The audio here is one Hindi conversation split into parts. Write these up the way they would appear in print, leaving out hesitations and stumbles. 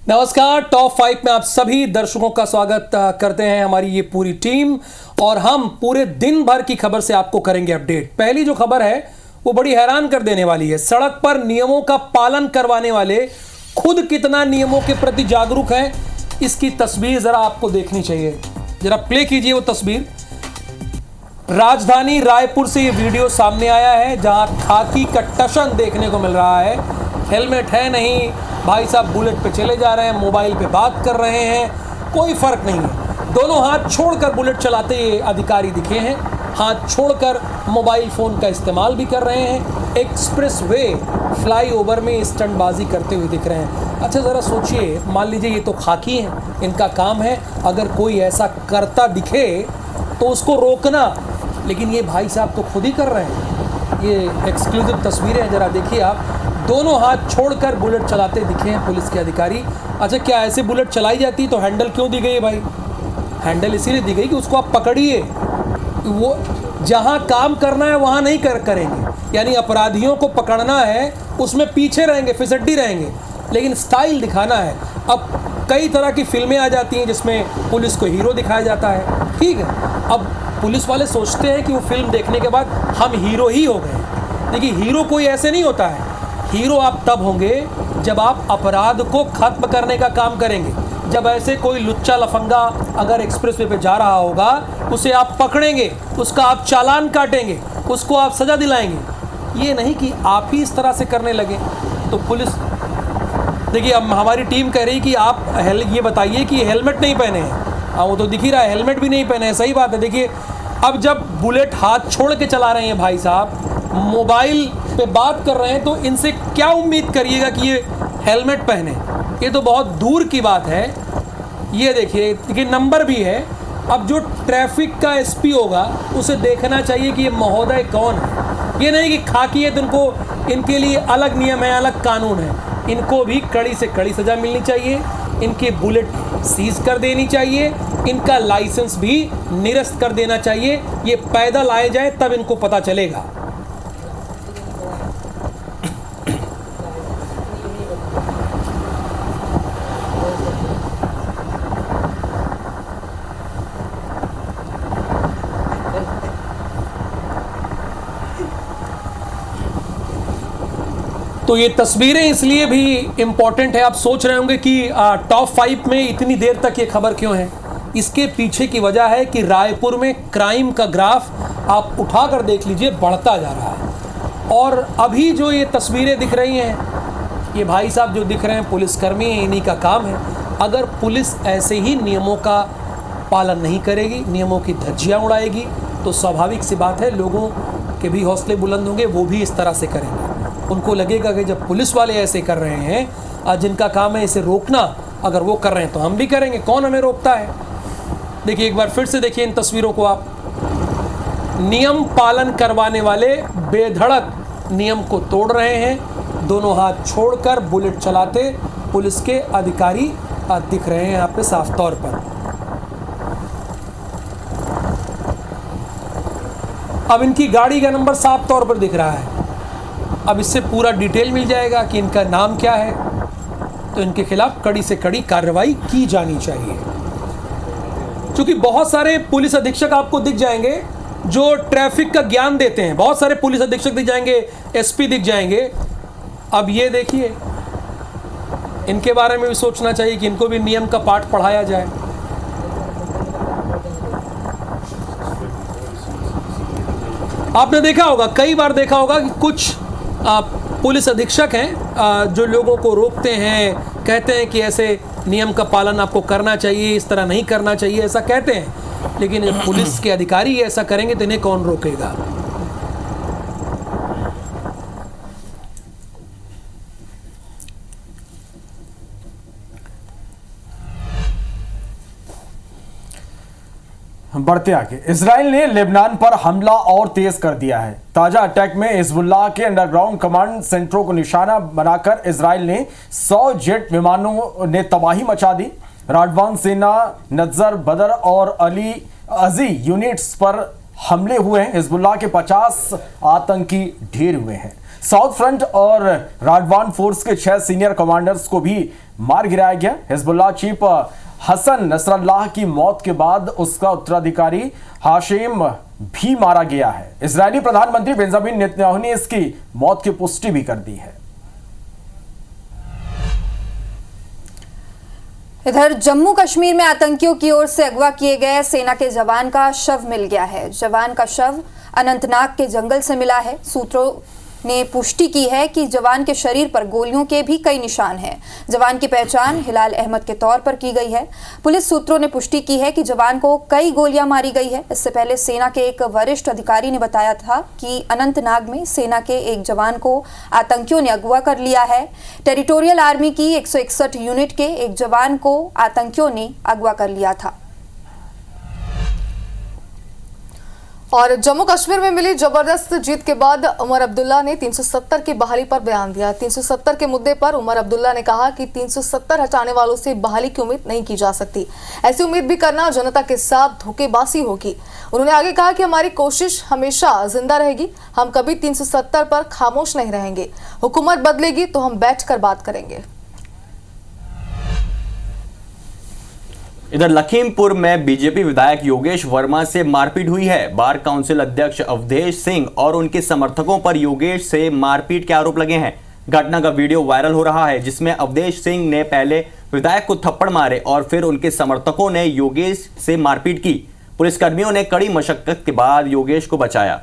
नमस्कार। टॉप 5 में आप सभी दर्शकों का स्वागत करते हैं। हमारी ये पूरी टीम और हम पूरे दिन भर की खबर से आपको करेंगे अपडेट। पहली जो खबर है वो बड़ी हैरान कर देने वाली है। सड़क पर नियमों का पालन करवाने वाले खुद कितना नियमों के प्रति जागरूक हैं, इसकी तस्वीर जरा आपको देखनी चाहिए। जरा प्ले कीजिए वो तस्वीर। राजधानी रायपुर से ये वीडियो सामने आया है जहां खाकी का टशन देखने को मिल रहा है। हेलमेट है नहीं, भाई साहब बुलेट पे चले जा रहे हैं, मोबाइल पे बात कर रहे हैं, कोई फर्क नहीं है। दोनों हाथ छोड़कर बुलेट चलाते ये अधिकारी दिखे हैं। हाथ छोड़कर मोबाइल फ़ोन का इस्तेमाल भी कर रहे हैं। एक्सप्रेस वे फ्लाईओवर में स्टंटबाजी करते हुए दिख रहे हैं। अच्छा ज़रा सोचिए, मान लीजिए ये तो खाकी हैं, इनका काम है अगर कोई ऐसा करता दिखे तो उसको रोकना, लेकिन ये भाई साहब तो खुद ही कर रहे हैं। ये एक्सक्लूसिव तस्वीरें हैं, ज़रा देखिए आप। दोनों हाथ छोड़कर बुलेट चलाते दिखे हैं पुलिस के अधिकारी। अच्छा, क्या ऐसे बुलेट चलाई जाती तो हैंडल क्यों दी गई है भाई? हैंडल इसीलिए दी गई कि उसको आप पकड़िए, वो जहां काम करना है वहां नहीं करेंगे। यानी अपराधियों को पकड़ना है उसमें पीछे रहेंगे, फिसड्डी रहेंगे, लेकिन स्टाइल दिखाना है। अब कई तरह की फिल्में आ जाती हैं जिसमें पुलिस को हीरो दिखाया जाता है, ठीक है। अब पुलिस वाले सोचते हैं कि वो फिल्म देखने के बाद हम हीरो ही हो गए। देखिए, हीरो कोई ऐसे नहीं होता है। हीरो आप तब होंगे जब आप अपराध को खत्म करने का काम करेंगे। जब ऐसे कोई लुच्चा लफंगा अगर एक्सप्रेसवे पे जा रहा होगा, उसे आप पकड़ेंगे, उसका आप चालान काटेंगे, उसको आप सज़ा दिलाएंगे। ये नहीं कि आप ही इस तरह से करने लगे। तो पुलिस देखिए, अब हमारी टीम कह रही कि आप ये बताइए कि हेलमेट नहीं पहने हैं। हाँ, वो तो दिख ही रहा है, हेलमेट भी नहीं पहने हैं, सही बात है। देखिए, अब जब बुलेट हाथ छोड़ के चला रहे हैं भाई साहब, मोबाइल पे बात कर रहे हैं, तो इनसे क्या उम्मीद करिएगा कि ये हेलमेट पहने? ये तो बहुत दूर की बात है। ये देखिए नंबर भी है। अब जो ट्रैफिक का एसपी होगा उसे देखना चाहिए कि ये महोदय कौन है। ये नहीं कि खाकी है तो इनके लिए अलग नियम है, अलग कानून है। इनको भी कड़ी से कड़ी सज़ा मिलनी चाहिए। इनके बुलेट सीज कर देनी चाहिए, इनका लाइसेंस भी निरस्त कर देना चाहिए। ये पैदल आए जाए तब इनको पता चलेगा। तो ये तस्वीरें इसलिए भी इम्पॉर्टेंट है। आप सोच रहे होंगे कि टॉप 5 में इतनी देर तक ये खबर क्यों है। इसके पीछे की वजह है कि रायपुर में क्राइम का ग्राफ आप उठाकर देख लीजिए, बढ़ता जा रहा है। और अभी जो ये तस्वीरें दिख रही हैं, ये भाई साहब जो दिख रहे हैं पुलिसकर्मी हैं, इन्हीं का काम है। अगर पुलिस ऐसे ही नियमों का पालन नहीं करेगी, नियमों की धज्जियाँ उड़ाएगी, तो स्वाभाविक सी बात है लोगों के भी हौसले बुलंद होंगे, वो भी इस तरह से करेंगे। उनको लगेगा कि जब पुलिस वाले ऐसे कर रहे हैं, जिनका काम है इसे रोकना, अगर वो कर रहे हैं तो हम भी करेंगे, कौन हमें रोकता है। देखिए, एक बार फिर से देखिए इन तस्वीरों को आप। नियम पालन करवाने वाले बेधड़क नियम को तोड़ रहे हैं। दोनों हाथ छोड़कर बुलेट चलाते पुलिस के अधिकारी दिख रहे हैं यहाँ पे साफ तौर पर। अब इनकी गाड़ी का नंबर साफ तौर पर दिख रहा है। अब इससे पूरा डिटेल मिल जाएगा कि इनका नाम क्या है, तो इनके खिलाफ कड़ी से कड़ी कार्रवाई की जानी चाहिए। क्योंकि बहुत सारे पुलिस अधीक्षक आपको दिख जाएंगे जो ट्रैफिक का ज्ञान देते हैं, बहुत सारे पुलिस अधीक्षक दिख जाएंगे, एसपी दिख जाएंगे। अब ये देखिए, इनके बारे में भी सोचना चाहिए कि इनको भी नियम का पाठ पढ़ाया जाए। आपने देखा होगा, कई बार देखा होगा कि कुछ पुलिस अधीक्षक हैं जो लोगों को रोकते हैं, कहते हैं कि ऐसे नियम का पालन आपको करना चाहिए, इस तरह नहीं करना चाहिए, ऐसा कहते हैं। लेकिन जब पुलिस के अधिकारी ऐसा करेंगे तो इन्हें कौन रोकेगा? बढ़ते आगे, इजराइल ने लेबनान पर हमला और तेज कर दिया है। ताजा अटैक में हिजबुल्लाह के अंडरग्राउंड कमांड सेंटरों को निशाना बनाकर इजराइल ने 100 जेट विमानों ने तबाही मचा दी। राडवान सेना, नजर बदर और अली अजी यूनिट्स पर हमले हुए हैं। हिजबुल्लाह के 50 आतंकी ढेर हुए हैं। साउथ फ्रंट और राडवान फोर्स के 6 सीनियर कमांडर्स को भी मार गिराया गया। हिजबुल्लाह चीफ हसन नसरल्लाह की मौत के बाद उसका उत्तराधिकारी हाशिम भी मारा गया है। इजरायली प्रधानमंत्री बेंजामिन नेतन्याहू ने इसकी मौत की पुष्टि भी कर दी है। इधर जम्मू कश्मीर में आतंकियों की ओर से अगवा किए गए सेना के जवान का शव मिल गया है। जवान का शव अनंतनाग के जंगल से मिला है। सूत्रों ने पुष्टि की है कि जवान के शरीर पर गोलियों के भी कई निशान हैं। जवान की पहचान हिलाल अहमद के तौर पर की गई है। पुलिस सूत्रों ने पुष्टि की है कि जवान को कई गोलियां मारी गई है। इससे पहले सेना के एक वरिष्ठ अधिकारी ने बताया था कि अनंतनाग में सेना के एक जवान को आतंकियों ने अगवा कर लिया है। टेरिटोरियल आर्मी की 161 यूनिट के एक जवान को आतंकियों ने अगवा कर लिया था। और जम्मू कश्मीर में मिली जबरदस्त जीत के बाद उमर अब्दुल्ला ने 370 की बहाली पर बयान दिया। 370 के मुद्दे पर उमर अब्दुल्ला ने कहा कि 370 हटाने वालों से बहाली की उम्मीद नहीं की जा सकती। ऐसी उम्मीद भी करना जनता के साथ धोखेबाजी होगी। उन्होंने आगे कहा कि हमारी कोशिश हमेशा जिंदा रहेगी। हम कभी 370 पर खामोश नहीं रहेंगे। हुकूमत बदलेगी तो हम बैठकर बात करेंगे। इधर लखीमपुर में बीजेपी विधायक योगेश वर्मा से मारपीट हुई है। बार काउंसिल अध्यक्ष अवधेश सिंह और उनके समर्थकों पर योगेश से मारपीट के आरोप लगे हैं। घटना का वीडियो वायरल हो रहा है, जिसमें अवधेश सिंह ने पहले विधायक को थप्पड़ मारे और फिर उनके समर्थकों ने योगेश से मारपीट की। पुलिसकर्मियों ने कड़ी मशक्कत के बाद योगेश को बचाया।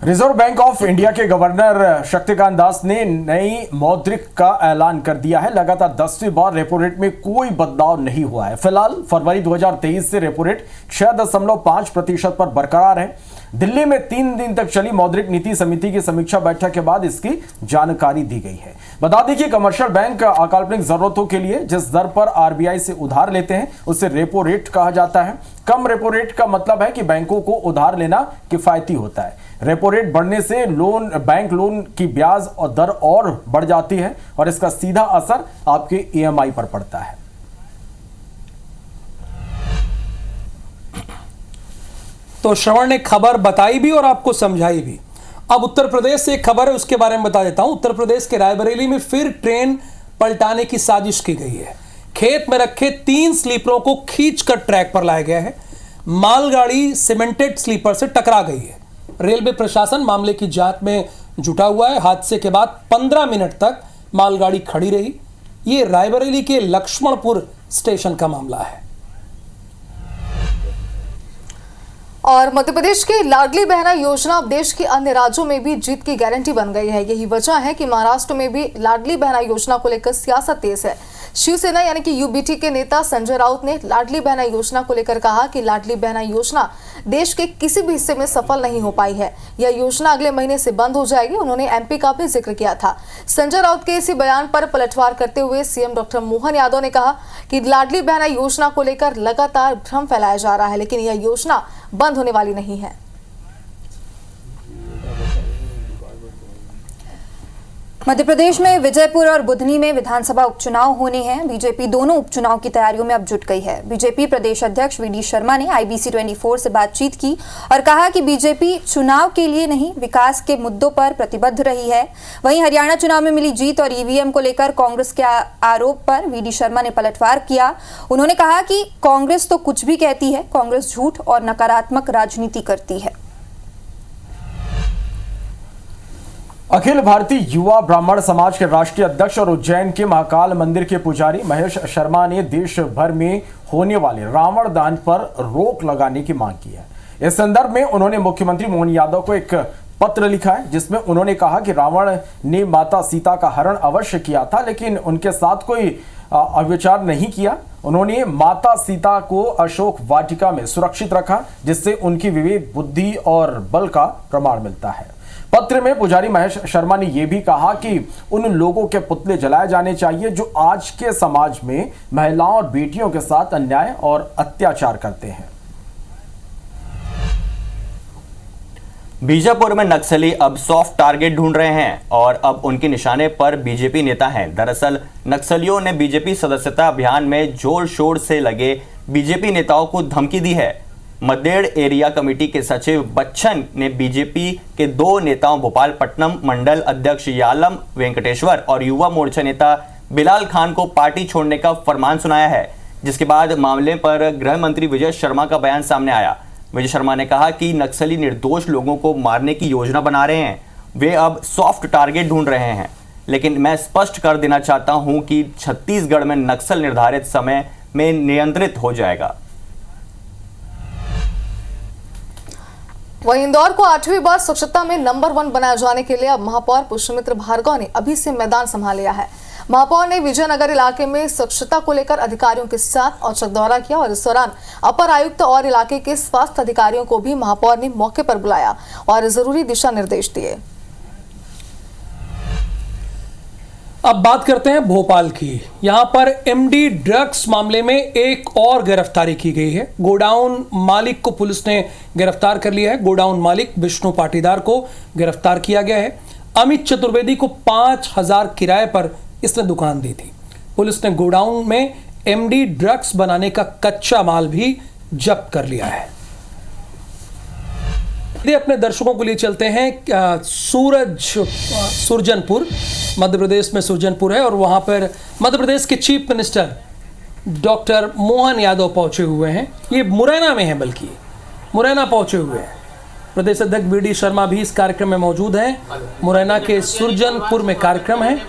रिजर्व बैंक ऑफ इंडिया के गवर्नर शक्तिकांत दास ने नई मौद्रिक का ऐलान कर दिया है। लगातार 10वीं बार रेपो रेट में कोई बदलाव नहीं हुआ है। फिलहाल फरवरी 2023 से रेपो रेट 6.5% पर बरकरार है। दिल्ली में 3 दिन तक चली मौद्रिक नीति समिति की समीक्षा बैठक के बाद इसकी जानकारी दी गई है। बता दें कि कमर्शियल बैंक अकाल्पनिक जरूरतों के लिए जिस दर पर आरबीआई से उधार लेते हैं उसे रेपो रेट कहा जाता है। कम रेपो रेट का मतलब है कि बैंकों को उधार लेना किफायती होता है। रेपो रेट बढ़ने से बैंक लोन की ब्याज और दर और बढ़ जाती है और इसका सीधा असर आपके ईएमआई पर पड़ता है। तो श्रवण ने खबर बताई भी और आपको समझाई भी। अब उत्तर प्रदेश से एक खबर है, उसके बारे में बता देता हूं। उत्तर प्रदेश के रायबरेली में फिर ट्रेन पलटाने की साजिश की गई है। खेत में रखे 3 स्लीपरों को खींचकर ट्रैक पर लाया गया है। मालगाड़ी सीमेंटेड स्लीपर से टकरा गई है। रेलवे प्रशासन मामले की जांच में जुटा हुआ है। हादसे के बाद 15 मिनट तक मालगाड़ी खड़ी रही। यह रायबरेली के लक्ष्मणपुर स्टेशन का मामला है। और मध्य प्रदेश की लाडली बहना योजना अब देश के अन्य राज्यों में भी जीत की गारंटी बन गई है। यही वजह है कि महाराष्ट्र में भी लाडली बहना योजना को लेकर सियासत तेज है। शिवसेना यानी कि यूबीटी के नेता संजय राउत ने लाडली बहना योजना को लेकर कहा कि लाडली बहना योजना देश के किसी भी हिस्से में सफल नहीं हो पाई है। यह योजना अगले महीने से बंद हो जाएगी। उन्होंने एमपी का भी जिक्र किया था। संजय राउत के इसी बयान पर पलटवार करते हुए सीएम डॉक्टर मोहन यादव ने कहा कि लाडली बहना योजना को लेकर लगातार भ्रम फैलाया जा रहा है, लेकिन यह योजना बंद होने वाली नहीं है। मध्य प्रदेश में विजयपुर और बुधनी में विधानसभा उपचुनाव होने हैं। बीजेपी दोनों उपचुनाव की तैयारियों में अब जुट गई है। बीजेपी प्रदेश अध्यक्ष वीडी शर्मा ने IBC 24 से बातचीत की और कहा कि बीजेपी चुनाव के लिए नहीं, विकास के मुद्दों पर प्रतिबद्ध रही है। वहीं हरियाणा चुनाव में मिली जीत और ईवीएम को लेकर कांग्रेस के आरोप पर वीडी शर्मा ने पलटवार किया। उन्होंने कहा कि कांग्रेस तो कुछ भी कहती है, कांग्रेस झूठ और नकारात्मक राजनीति करती है। अखिल भारतीय युवा ब्राह्मण समाज के राष्ट्रीय अध्यक्ष और उज्जैन के महाकाल मंदिर के पुजारी महेश शर्मा ने देश भर में होने वाले रावण दहन पर रोक लगाने की मांग की है। इस संदर्भ में उन्होंने मुख्यमंत्री मोहन यादव को एक पत्र लिखा है, जिसमें उन्होंने कहा कि रावण ने माता सीता का हरण अवश्य किया था, लेकिन उनके साथ कोई अविचार नहीं किया। उन्होंने माता सीता को अशोक वाटिका में सुरक्षित रखा, जिससे उनकी विवेक, बुद्धि और बल का प्रमाण मिलता है। पत्र में पुजारी महेश शर्मा ने यह भी कहा कि उन लोगों के पुतले जलाए जाने चाहिए जो आज के समाज में महिलाओं और बेटियों के साथ अन्याय और अत्याचार करते हैं। बीजापुर में नक्सली अब सॉफ्ट टारगेट ढूंढ रहे हैं और अब उनके निशाने पर बीजेपी नेता हैं। दरअसल नक्सलियों ने बीजेपी सदस्यता अभियान में जोर शोर से लगे बीजेपी नेताओं को धमकी दी है। मद्देड़ एरिया कमेटी के सचिव बच्चन ने बीजेपी के 2 नेताओं भोपालपट्टनम मंडल अध्यक्ष यालम वेंकटेश्वर और युवा मोर्चा नेता बिलाल खान को पार्टी छोड़ने का फरमान सुनाया है, जिसके बाद मामले पर गृह मंत्री विजय शर्मा का बयान सामने आया। विजय शर्मा ने कहा कि नक्सली निर्दोष लोगों को मारने की योजना बना रहे हैं, वे अब सॉफ्ट टारगेट ढूंढ रहे हैं। लेकिन मैं स्पष्ट कर देना चाहता हूं कि छत्तीसगढ़ में नक्सल निर्धारित समय में नियंत्रित हो जाएगा। वहीं इंदौर को 8वीं बार स्वच्छता में नंबर 1 बनाए जाने के लिए अब महापौर पुष्पमित्र भार्गव ने अभी से मैदान संभाल लिया है। महापौर ने विजयनगर इलाके में स्वच्छता को लेकर अधिकारियों के साथ औचक दौरा किया और इस दौरान अपर आयुक्त और इलाके के स्वास्थ्य अधिकारियों को भी महापौर ने मौके पर बुलाया और जरूरी दिशा निर्देश दिए। अब बात करते हैं भोपाल की। यहां पर एमडी ड्रग्स मामले में एक और गिरफ्तारी की गई है। गोडाउन मालिक को पुलिस ने गिरफ्तार कर लिया है। गोडाउन मालिक विष्णु पाटीदार को गिरफ्तार किया गया है। अमित चतुर्वेदी को 5,000 किराए पर इसने दुकान दी थी। पुलिस ने गोडाउन में एमडी ड्रग्स बनाने का कच्चा माल भी जब्त कर लिया है। अपने दर्शकों के लिए चलते हैं सुरजनपुर, मध्य प्रदेश में सुरजनपुर है और वहां पर मध्य प्रदेश के chief minister doctor Mohan Yadav पहुंचे हुए हैं। ये मुरैना में है, बल्कि मुरैना पहुंचे हुए हैं। प्रदेश अध्यक्ष वीडी शर्मा भी इस कार्यक्रम में मौजूद हैं। मुरैना के सुरजनपुर में कार्यक्रम है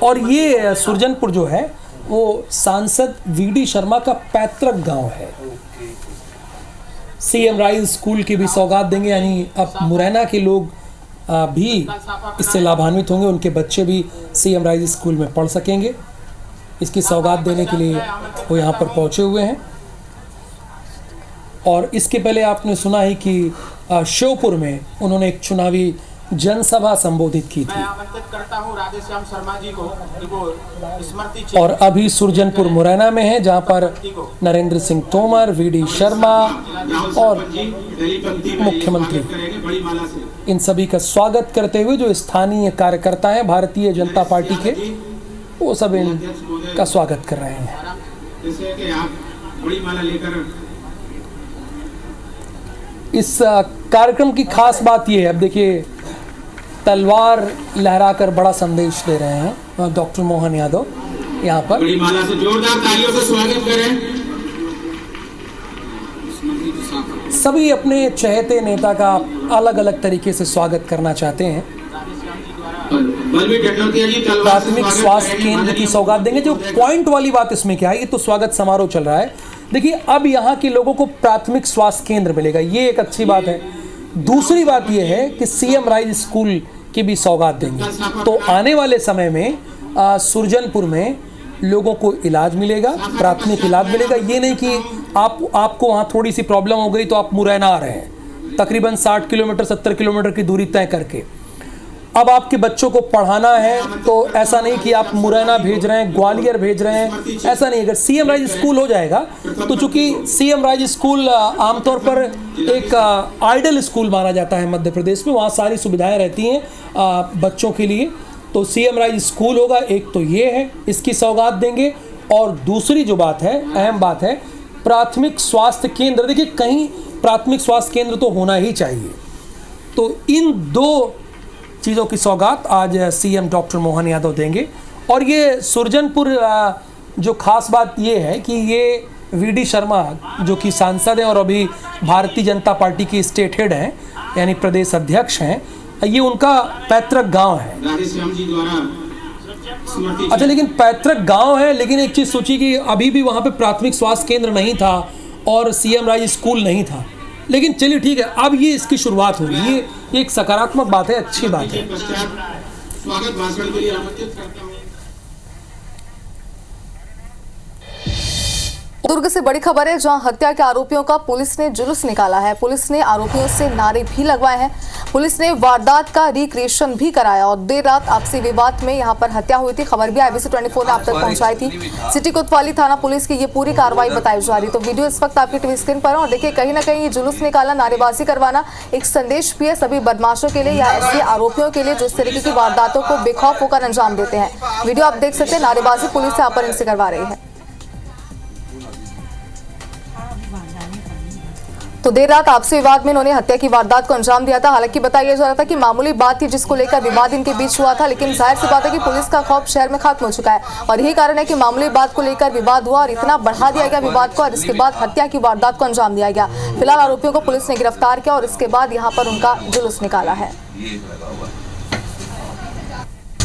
और ये सुरजनपुर जो है वो सांसद वीडी शर्मा का पैतृक गांव है। सीएम राइज स्कूल की भी सौगात देंगे, यानी अब मुरैना के लोग भी इससे लाभान्वित होंगे, उनके बच्चे भी सीएम राइज स्कूल में पढ़ सकेंगे। इसकी सौगात देने के लिए वो यहाँ पर पहुँचे हुए हैं। और इसके पहले आपने सुना ही कि श्योपुर में उन्होंने एक चुनावी जनसभा संबोधित की थी। और अभी सुरजनपुर मुरैना में है, जहां पर नरेंद्र सिंह तोमर, वीडी शर्मा और मुख्यमंत्री इन सभी का स्वागत करते हुए जो स्थानीय कार्यकर्ता हैं भारतीय जनता पार्टी के, वो सब इनका स्वागत कर रहे हैं। इस कार्यक्रम की खास बात यह है, अब देखिए तलवार लहराकर बड़ा संदेश दे रहे हैं डॉक्टर मोहन यादव। यहाँ पर बड़ी माला से जोरदार तालियों से स्वागत करें। सभी अपने चहेते नेता का अलग अलग तरीके से स्वागत करना चाहते हैं। प्राथमिक स्वास्थ्य केंद्र की सौगात देंगे। जो पॉइंट वाली बात इसमें क्या है, ये तो स्वागत समारोह चल रहा है। देखिए अब यहाँ के लोगों को प्राथमिक स्वास्थ्य केंद्र मिलेगा, ये एक अच्छी बात है। दूसरी बात यह है कि सीएम राइज स्कूल की भी सौगात देंगे, तो आने वाले समय में सुरजनपुर में लोगों को इलाज मिलेगा, प्राथमिक इलाज मिलेगा। ये नहीं कि आपको वहाँ थोड़ी सी प्रॉब्लम हो गई तो आप मुरैना आ रहे हैं, तकरीबन 60 किलोमीटर 70 किलोमीटर की दूरी तय करके। अब आपके बच्चों को पढ़ाना है तो ऐसा नहीं कि आप मुरैना भेज रहे हैं, ग्वालियर भेज रहे हैं, ऐसा नहीं। अगर सीएम राइज स्कूल हो जाएगा तो चूंकि सीएम राइज स्कूल आमतौर पर एक आइडल स्कूल माना जाता है मध्य प्रदेश में, वहाँ सारी सुविधाएं रहती हैं बच्चों के लिए, तो सीएम राइज स्कूल होगा। एक तो ये है, इसकी सौगात देंगे। और दूसरी जो बात है, अहम बात है, प्राथमिक स्वास्थ्य केंद्र। देखिए कहीं प्राथमिक स्वास्थ्य केंद्र तो होना ही चाहिए, तो इन दो चीज़ों की सौगात आज सीएम डॉक्टर मोहन यादव देंगे। और ये सुरजनपुर जो खास बात ये है कि ये वीडी शर्मा जो कि सांसद हैं और अभी भारतीय जनता पार्टी की स्टेट हेड हैं, यानी प्रदेश अध्यक्ष हैं, ये उनका पैतृक गांव है। अच्छा, लेकिन पैतृक गांव है, लेकिन एक चीज़ सोची कि अभी भी वहाँ पे प्राथमिक स्वास्थ्य केंद्र नहीं था और सीएम राइज स्कूल नहीं था। लेकिन चलिए ठीक है, अब ये इसकी शुरुआत होगी, ये एक सकारात्मक बात है, अच्छी बात है। स्वागत भाषण के लिए आमंत्रित करता हूं। दुर्ग से बड़ी खबर है, जहां हत्या के आरोपियों का पुलिस ने जुलूस निकाला है। पुलिस ने आरोपियों से नारे भी लगवाए हैं। पुलिस ने वारदात का रिक्रिएशन भी कराया और देर रात आपसी विवाद में यहां पर हत्या हुई थी। खबर भी IBC 24 ने आप तक पहुंचाई थी। सिटी कोतवाली थाना पुलिस की ये पूरी कार्रवाई बताई जा रही। तो वीडियो इस वक्त आपकी टीवी स्क्रीन पर है और देखिए कहीं ना कहीं ये जुलूस निकालना, नारेबाजी करवाना एक संदेश भी है सभी बदमाशों के लिए या ऐसे आरोपियों के लिए जो इस तरीके की वारदातों को बेखौफ होकर अंजाम देते हैं। वीडियो आप देख सकते हैं, नारेबाजी पुलिस यहाँ पर इनसे करवा रही है। तो देर रात आपसी विवाद में इन्होंने हत्या की वारदात को अंजाम दिया था। हालांकि बताया जा रहा था कि मामूली बात थी जिसको लेकर विवाद इनके बीच हुआ था, लेकिन जाहिर सी बात है कि पुलिस का खौफ शहर में खत्म हो चुका है और यही कारण है कि मामूली बात को लेकर विवाद हुआ और इतना बढ़ा दिया गया विवाद को और इसके बाद हत्या की वारदात को अंजाम दिया गया। फिलहाल आरोपियों को पुलिस ने गिरफ्तार किया और इसके बाद यहाँ पर उनका जुलूस निकाला है।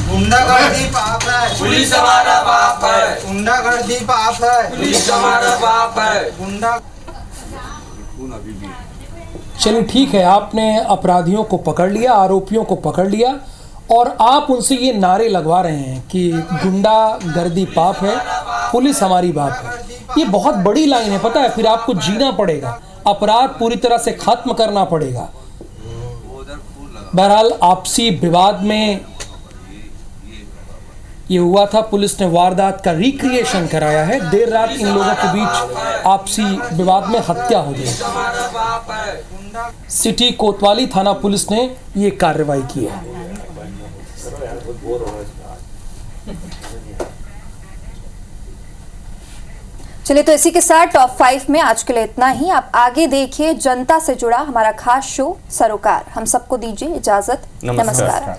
गुंडागर्दी पाप है, पुलिस हमारा बाप है। गुंडागर्दी पाप है, पुलिस हमारा बाप है। गुंडा चलिए ठीक है, आपने अपराधियों को पकड़ लिया, आरोपियों को पकड़ लिया और आप उनसे ये नारे लगवा रहे हैं कि गुंडागर्दी पाप है, पुलिस हमारी बाप है। ये बहुत बड़ी लाइन है, पता है। फिर आपको जीना पड़ेगा, अपराध पूरी तरह से खत्म करना पड़ेगा। बहरहाल आपसी विवाद में ये हुआ था। पुलिस ने वारदात का रिक्रिएशन कराया है। देर रात इन लोगों के बीच आपसी विवाद में हत्या हो गई। सिटी कोतवाली थाना पुलिस ने ये कार्रवाई की है। चलिए, तो इसी के साथ टॉप 5 में आज के लिए इतना ही। आप आगे देखिए जनता से जुड़ा हमारा खास शो सरोकार। हम सबको दीजिए इजाजत। नमस्कार।